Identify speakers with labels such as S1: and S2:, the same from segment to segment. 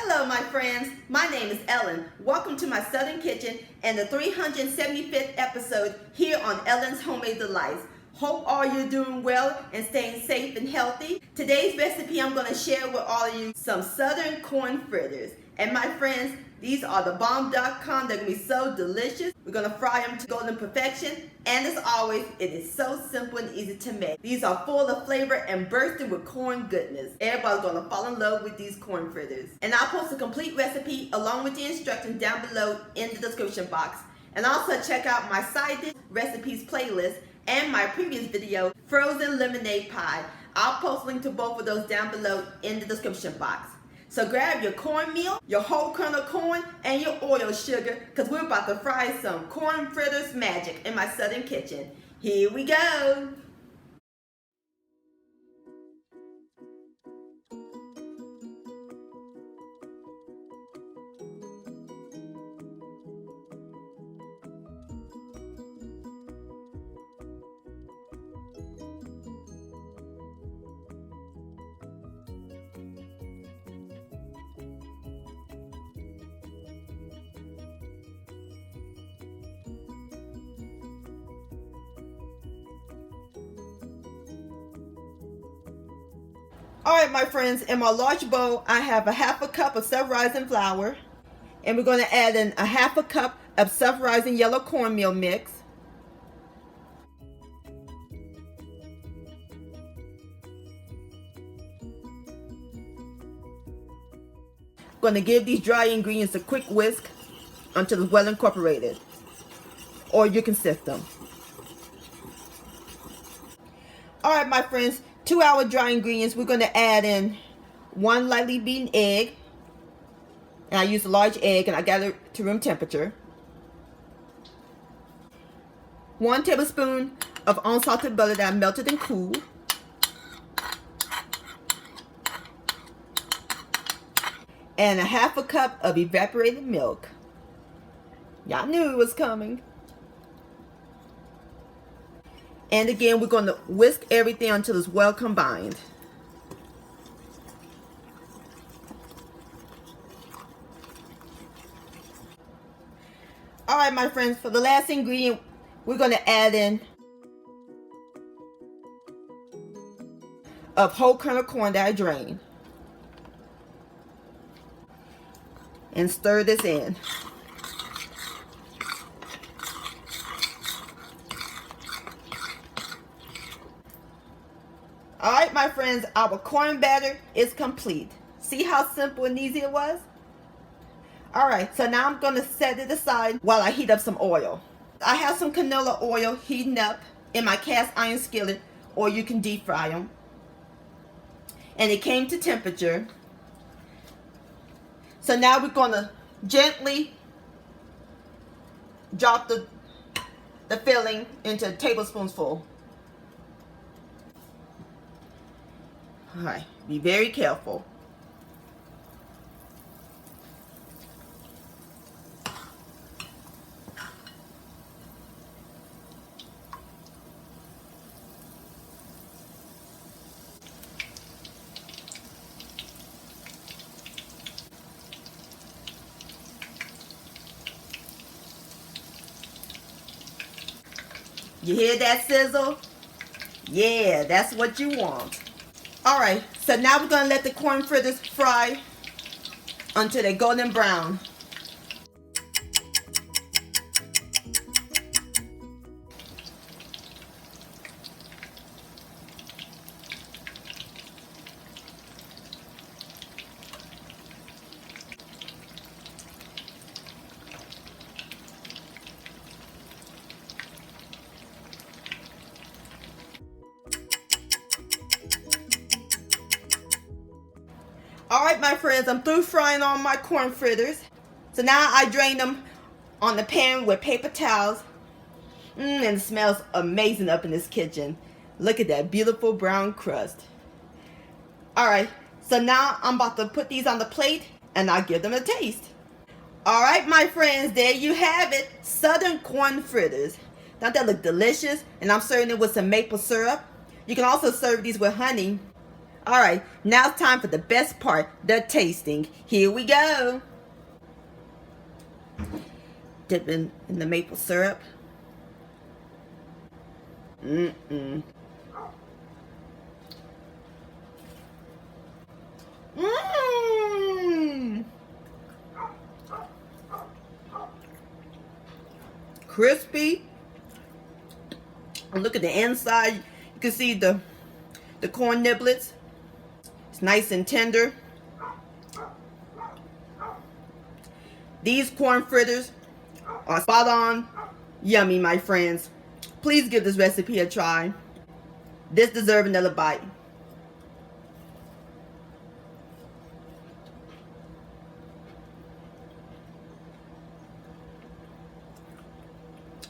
S1: Hello my friends, my name is Ellen. Welcome to my Southern Kitchen and the 375th episode here on Ellen's Homemade Delights. Hope all you're doing well and staying safe and healthy. Today's recipe I'm going to share with all of you some Southern corn fritters. And my friends, these are the bomb.com. They're going to be so delicious. We're going to fry them to golden perfection. And as always, it is so simple and easy to make. These are full of flavor and bursting with corn goodness. Everybody's going to fall in love with these corn fritters. And I'll post a complete recipe along with the instructions down below in the description box. And also check out my side dish recipes playlist and my previous video, frozen lemonade pie. I'll post a link to both of those down below in the description box. So grab your cornmeal, your whole kernel corn, and your oil sugar, because we're about to fry some corn fritters magic in my Southern kitchen. Here we go. Alright my friends, in my large bowl I have a half a cup of self-rising flour, and we're going to add in a half a cup of self-rising yellow cornmeal mix. Going to give these dry ingredients a quick whisk until it's well incorporated, or you can sift them. Alright my friends, to our dry ingredients, we're going to add in one lightly beaten egg, and I used a large egg and I got it to room temperature. 1 tablespoon of unsalted butter that I melted and cooled. And a half a cup of evaporated milk. Y'all knew it was coming. And again, we're going to whisk everything until it's well combined. Alright my friends, for the last ingredient, we're going to add in of whole kernel corn that I drained. And stir this in. Alright my friends, our corn batter is complete. See how simple and easy it was? Alright, so now I'm going to set it aside while I heat up some oil. I have some canola oil heating up in my cast iron skillet, or you can deep fry them. And it came to temperature. So now we're going to gently drop the filling into a tablespoonful. Alright, be very careful. You hear that sizzle? Yeah, that's what you want. Alright, so now we're going to let the corn fritters fry until they're golden brown. Alright my friends, I'm through frying all my corn fritters. So now I drain them on the pan with paper towels. And it smells amazing up in this kitchen. Look at that beautiful brown crust. Alright, so now I'm about to put these on the plate and I'll give them a taste. Alright my friends, there you have it. Southern corn fritters. Don't that look delicious? And I'm serving it with some maple syrup. You can also serve these with honey. All right, now it's time for the best part, the tasting. Here we go. Dip in the maple syrup. Mmm. Crispy. And look at the inside. You can see the corn niblets. It's nice and tender. These corn fritters are spot on yummy, my friends. Please give this recipe a try. This deserves another bite.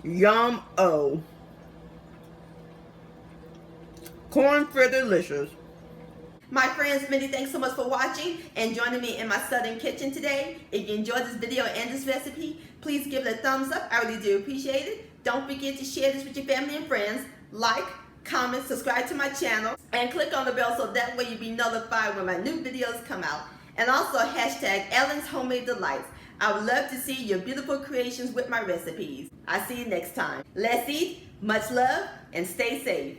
S1: Yum-o. Corn fritterlicious. My friends, many thanks so much for watching and joining me in my southern kitchen today. If you enjoyed this video and this recipe, please give it a thumbs up. I really do appreciate it. Don't forget to share this with your family and friends. Like, comment, subscribe to my channel, and click on the bell so that way you'll be notified when my new videos come out. And also hashtag Ellen's Homemade Delights. I would love to see your beautiful creations with my recipes. I'll see you next time. Let's eat, much love, and stay safe.